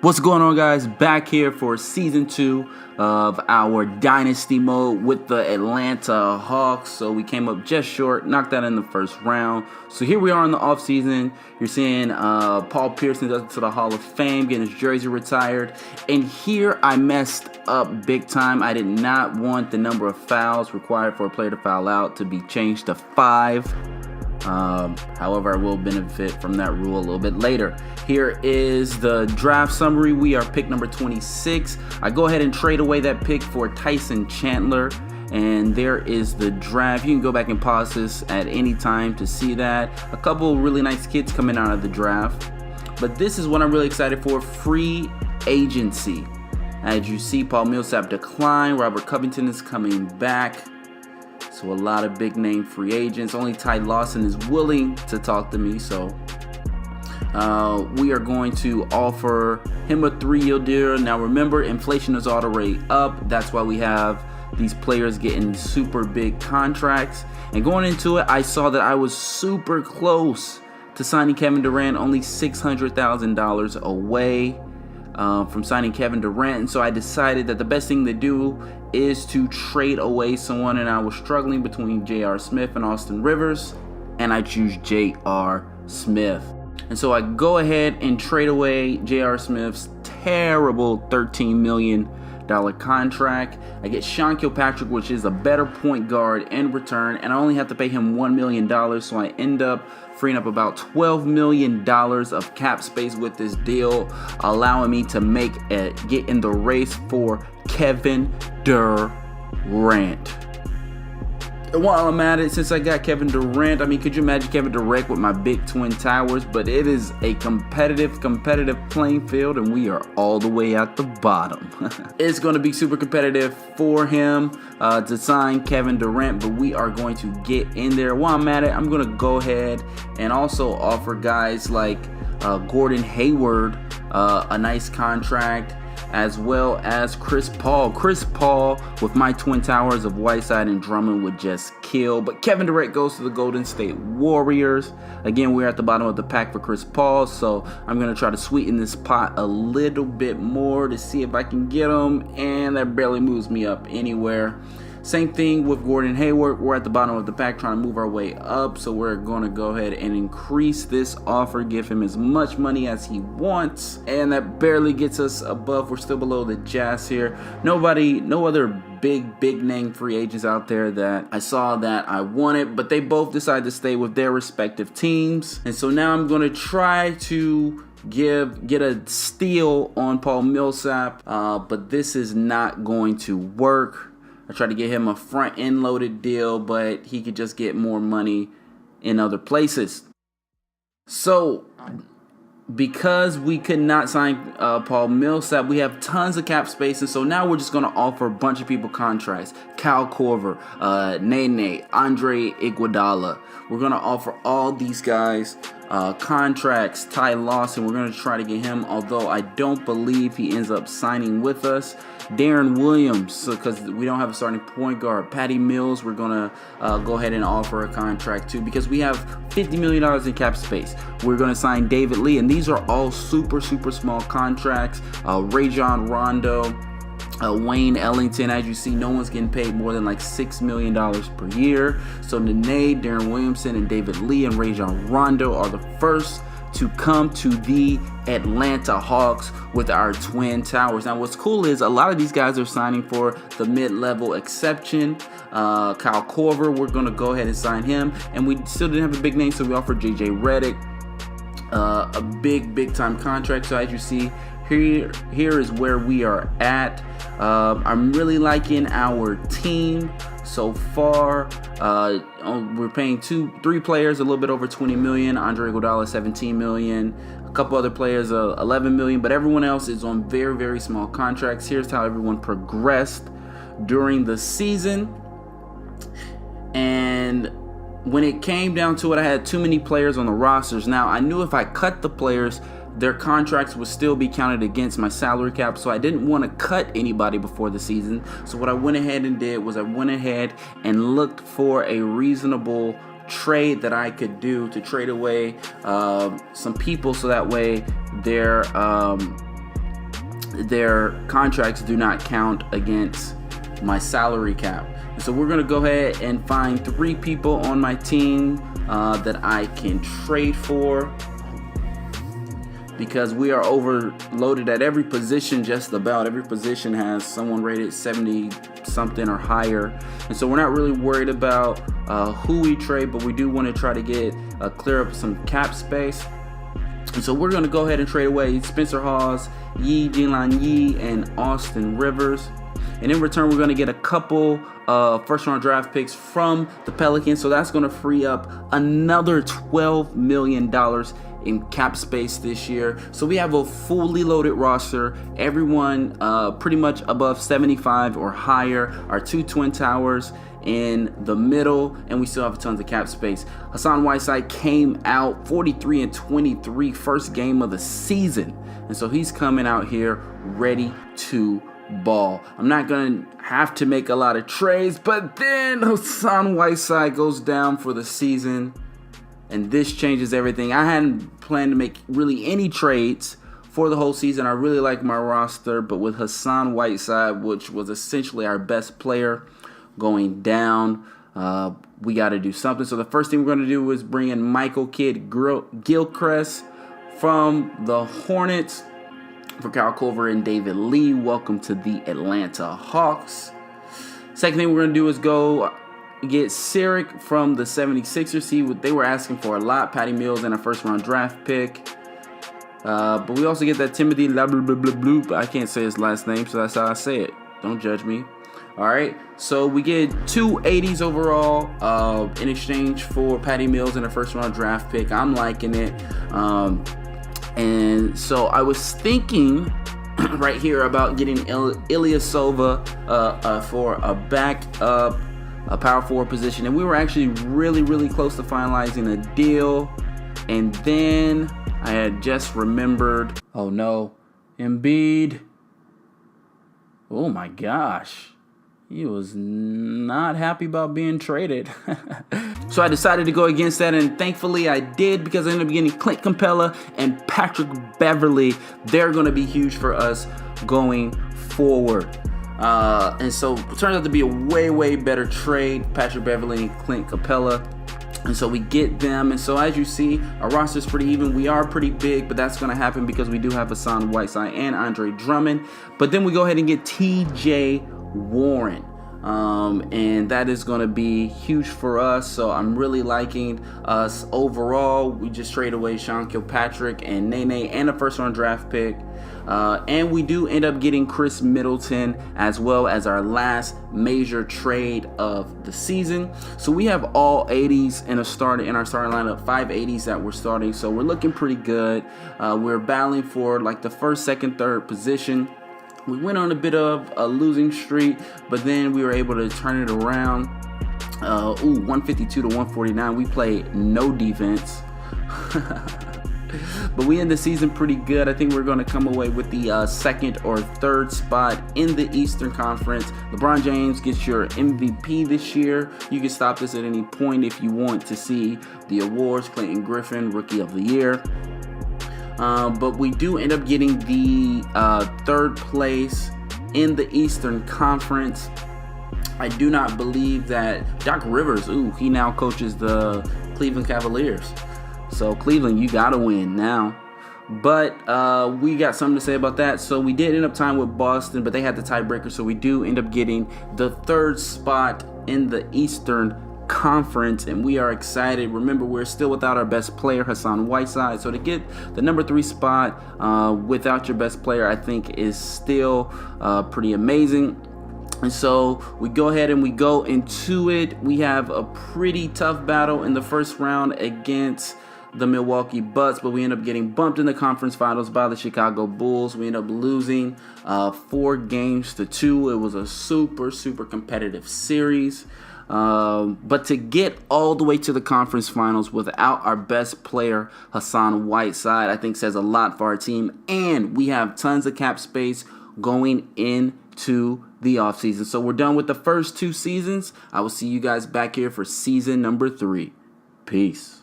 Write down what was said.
What's going on, guys? Back here for season 2 of our dynasty mode with the Atlanta Hawks. So we came up just short, knocked out in the first round. So here we are in the off season. You're seeing Paul Pierce up to the Hall of Fame, getting his jersey retired. And here I messed up big time. I did not want the number of fouls required for a player to foul out to be changed to 5. However, I will benefit from that rule a little bit later. Here is the draft summary. We are pick number 26. I go ahead and trade away that pick for Tyson Chandler. And there is the draft. You can go back and pause this at any time to see that. A couple really nice kids coming out of the draft. But this is what I'm really excited for, free agency. As you see, Paul Millsap decline. Robert Covington is coming back. So a lot of big name free agents. Only Ty Lawson is willing to talk to me. So we are going to offer him a 3-year deal. Now remember, inflation is already up. That's why we have these players getting super big contracts. And going into it, I saw that I was super close to signing Kevin Durant, only $600,000 away from signing Kevin Durant. And so I decided that the best thing to do is to trade away someone, and I was struggling between J.R. Smith and Austin Rivers, and I choose J.R. Smith. And so I go ahead and trade away J.R. Smith's terrible $13 million contract. I get Sean Kilpatrick, which is a better point guard in return, and I only have to pay him $1 million, so I end up freeing up about $12 million of cap space with this deal, allowing me to get in the race for Kevin Durant. And while I'm at it, since I got Kevin Durant, I mean, could you imagine Kevin Durant with my big twin towers? But it is a competitive playing field, and we are all the way at the bottom. It's going to be super competitive for him to sign Kevin Durant, but we are going to get in there. While I'm at it, I'm going to go ahead and also offer guys like Gordon Hayward a nice contract, as well as Chris Paul. Chris Paul with my twin towers of Whiteside and Drummond would just kill. But Kevin Durant goes to the Golden State Warriors. Again, we're at the bottom of the pack for Chris Paul, so I'm going to try to sweeten this pot a little bit more to see if I can get him, and that barely moves me up anywhere. Same thing with Gordon Hayward. We're at the bottom of the pack trying to move our way up, so we're going to go ahead and increase this offer, give him as much money as he wants, and that barely gets us above. We're still below the Jazz here. No other big name free agents out there that I saw that I wanted, but they both decided to stay with their respective teams. And so now I'm going to try to get a steal on Paul Millsap, but this is not going to work. I tried to get him a front-end loaded deal, but he could just get more money in other places. So, because we could not sign Paul Millsap, we have tons of cap space, and so now we're just going to offer a bunch of people contracts. Kyle Korver, Nene, Andre Iguodala. We're going to offer all these guys contracts. Ty Lawson, we're going to try to get him, although I don't believe he ends up signing with us. Darren Williams, because we don't have a starting point guard. Patty Mills, we're going to go ahead and offer a contract too, because we have $50 million in cap space. We're going to sign David Lee, and these are all super small contracts. Rajon Rondo, Wayne Ellington. As you see, no one's getting paid more than like $6 million per year. So Nene, Darren Williamson, and David Lee and Rajon Rondo are the first to come to the Atlanta Hawks with our twin towers. Now what's cool is a lot of these guys are signing for the mid-level exception. Kyle Korver, we're going to go ahead and sign him, and we still didn't have a big name, so we offered JJ Redick a big time contract. So as you see, here is where we are at. I'm really liking our team so far. We're paying 3 players a little bit over $20 million. Andre Iguodala, $17 million. A couple other players, $11 million. But everyone else is on very small contracts. Here's how everyone progressed during the season. And when it came down to it, I had too many players on the rosters. Now, I knew if I cut the players, their contracts would still be counted against my salary cap, so I didn't want to cut anybody before the season. So what I went ahead and did was I went ahead and looked for a reasonable trade that I could do to trade away some people, so that way their their contracts do not count against my salary cap. And so we're going to go ahead and find 3 people on my team that I can trade for, because we are overloaded at every position. Just about every position has someone rated 70 something or higher, and so we're not really worried about who we trade, but we do want to try to get clear up some cap space. And so we're going to go ahead and trade away Spencer Hawes, Jinlan Yi, and Austin Rivers. And in return, we're going to get a couple first-round draft picks from the Pelicans. So that's going to free up another $12 million in cap space this year. So we have a fully loaded roster. Everyone pretty much above 75 or higher. Our 2 twin towers in the middle, and we still have tons of cap space. Hassan Whiteside came out 43 and 23, first game of the season, and so he's coming out here ready to ball. I'm not gonna have to make a lot of trades, but then Hassan Whiteside goes down for the season, and this changes everything. I hadn't planned to make really any trades for the whole season. I really like my roster, but with Hassan Whiteside, which was essentially our best player, going down, we got to do something. So the first thing we're going to do is bring in Michael Kidd-Gilchrist from the Hornets for Kyle Korver and David Lee. Welcome to the Atlanta Hawks. Second thing we're going to do is go get Sirik from the 76ers. They were asking for a lot. Patty Mills and a first-round draft pick. But we also get that Timothy but I can't say his last name, so that's how I say it. Don't judge me. All right, so we get 2 80s overall in exchange for Patty Mills and a first-round draft pick. I'm liking it. And so I was thinking right here about getting Ilyasova for a backup, a power forward position. And we were actually really, really close to finalizing a deal. And then I had just remembered, oh no, Embiid. Oh my gosh. He was not happy about being traded. So I decided to go against that, and thankfully I did, because I ended up getting Clint Capella and Patrick Beverley. They're going to be huge for us going forward. And so it turns out to be a way, way better trade, Patrick Beverley and Clint Capella. And so we get them. And so as you see, our roster is pretty even. We are pretty big, but that's going to happen because we do have Hassan Whiteside and Andre Drummond. But then we go ahead and get TJ Warren. And that is going to be huge for us. So I'm really liking us overall. We just trade away Sean Kilpatrick and Nene and a first-round draft pick. And we do end up getting Chris Middleton as well as our last major trade of the season. So we have all 80s in our starting lineup, 5 80s that we're starting. So we're looking pretty good. We're battling for like the first, second, third position. We went on a bit of a losing streak, but then we were able to turn it around. 152 to 149. We played no defense. But we end the season pretty good. I think we're going to come away with the second or third spot in the Eastern Conference. LeBron James gets your MVP this year. You can stop this at any point if you want to see the awards. Clayton Griffin, Rookie of the Year. But we do end up getting the third place in the Eastern Conference. I do not believe that Doc Rivers, he now coaches the Cleveland Cavaliers. So Cleveland, you got to win now. But we got something to say about that. So we did end up tying with Boston, but they had the tiebreaker. So we do end up getting the third spot in the Eastern Conference, and we are excited. Remember, we're still without our best player, Hassan Whiteside. So to get the number 3 spot without your best player, I think is still pretty amazing. And so we go ahead and we go into it. We have a pretty tough battle in the first round against the Milwaukee Bucks, but we end up getting bumped in the conference finals by the Chicago Bulls. We end up losing 4-2. It was a super, super competitive series. But to get all the way to the conference finals without our best player, Hassan Whiteside, I think says a lot for our team. And we have tons of cap space going into the offseason. So we're done with the first 2 seasons. I will see you guys back here for season number 3. Peace.